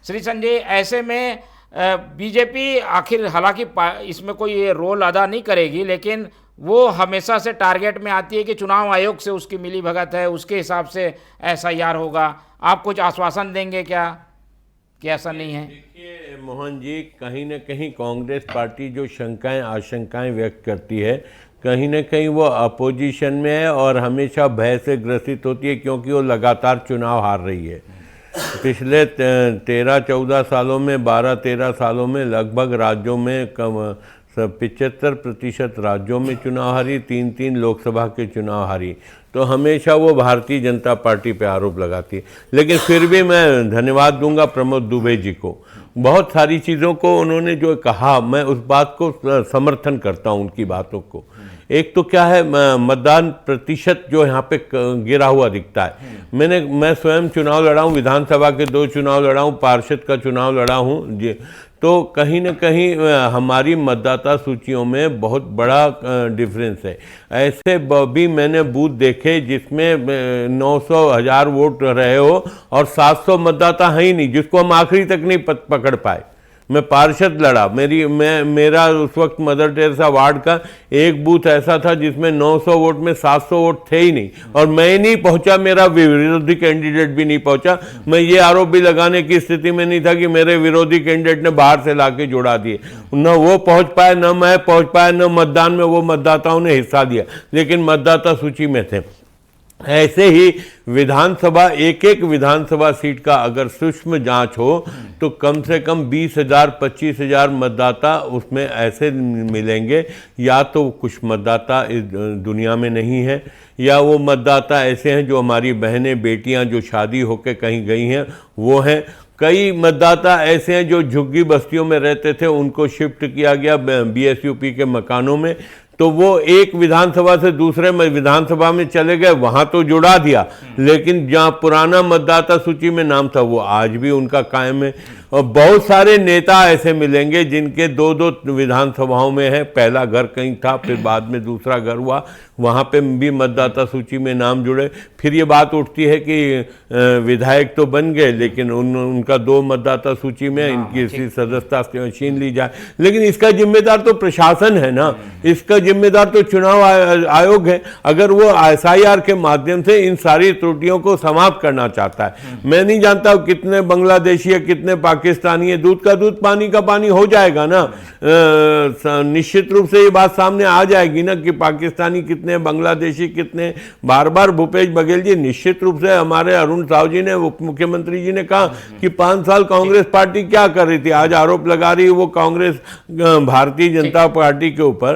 श्री संजय, ऐसे में बीजेपी आखिर हालांकि इसमें कोई ये रोल अदा नहीं करेगी, लेकिन वो हमेशा से टारगेट में आती है कि चुनाव आयोग से उसकी मिली भगत है, उसके हिसाब से SIR होगा। आप कुछ आश्वासन देंगे क्या कि ऐसा नहीं है? देखिए मोहन जी, कहीं ना कहीं कांग्रेस पार्टी जो शंकाएं आशंकाएं व्यक्त करती है, कहीं ना कहीं वो अपोजिशन में है और हमेशा भय से ग्रसित होती है, क्योंकि वो लगातार चुनाव हार रही है। पिछले 13-14 सालों में, 12-13 सालों में लगभग राज्यों में 75% राज्यों में चुनाव हारी, 3-3 लोकसभा के चुनाव हारी। तो हमेशा वो भारतीय जनता पार्टी पे आरोप लगाती है। लेकिन फिर भी मैं धन्यवाद दूंगा प्रमोद दुबे जी को। बहुत सारी चीज़ों को उन्होंने जो कहा, मैं उस बात को समर्थन करता हूं, उनकी बातों को। एक तो क्या है, मतदान प्रतिशत जो यहाँ पे गिरा हुआ दिखता है। मैं स्वयं चुनाव लड़ा हूँ, विधानसभा के 2 चुनाव लड़ा हूँ, पार्षद का चुनाव लड़ा हूँ। तो कहीं न कहीं हमारी मतदाता सूचियों में बहुत बड़ा डिफरेंस है। ऐसे भी मैंने बूथ देखे जिसमें 900-1000 वोट रहे हो और 700 मतदाता हैं ही नहीं, जिसको हम आखिरी तक नहीं पकड़ पाए। मैं पार्षद लड़ा, मेरा उस वक्त मदर टेरेसा वार्ड का एक बूथ ऐसा था जिसमें 900 वोट में 700 वोट थे ही नहीं, और मैं नहीं पहुंचा, मेरा विरोधी कैंडिडेट भी नहीं पहुंचा। मैं ये आरोप भी लगाने की स्थिति में नहीं था कि मेरे विरोधी कैंडिडेट ने बाहर से लाके जोड़ा दिए। न वो पहुंच पाए, न मैं पहुंच पाया, न मतदान में वो मतदाताओं ने हिस्सा दिया, लेकिन मतदाता सूची में थे। ऐसे ही विधानसभा, एक विधानसभा सीट का अगर सूक्ष्म जांच हो तो कम से कम 20,000-25,000 मतदाता उसमें ऐसे मिलेंगे। या तो कुछ मतदाता इस दुनिया में नहीं है, या वो मतदाता ऐसे हैं जो हमारी बहनें बेटियां जो शादी होकर कहीं गई हैं वो हैं। कई मतदाता ऐसे हैं जो झुग्गी बस्तियों में रहते थे, उनको शिफ्ट किया गया BSUP के मकानों में, तो वो एक विधानसभा से दूसरे विधानसभा में चले गए, वहां तो जुड़ा दिया, लेकिन जहां पुराना मतदाता सूची में नाम था वो आज भी उनका कायम है। और बहुत सारे नेता ऐसे मिलेंगे जिनके 2-2 विधानसभाओं में है, पहला घर कहीं था, फिर बाद में दूसरा घर हुआ, वहाँ पे भी मतदाता सूची में नाम जुड़े। फिर ये बात उठती है कि विधायक तो बन गए, लेकिन उनका 2 मतदाता सूची में, इनकी सदस्यता छीन ली जाए। लेकिन इसका जिम्मेदार तो प्रशासन है ना, इसका जिम्मेदार तो चुनाव आयोग है। अगर वो SIR के माध्यम से इन सारी त्रुटियों को समाप्त करना चाहता है, मैं नहीं जानता कितने बांग्लादेशी है, कितने पाकिस्तानी है, दूध का दूध पानी का पानी हो जाएगा ना। निश्चित रूप से ये बात सामने आ जाएगी ना कि पाकिस्तानी कितने, बांग्लादेशी कितने। बार बार भूपेश बघेल जी, निश्चित रूप से हमारे अरुण साहू जी ने, उप मुख्यमंत्री जी ने कहा कि 5 साल कांग्रेस पार्टी क्या कर रही थी, आज आरोप लगा रही है वो कांग्रेस भारतीय जनता पार्टी के ऊपर।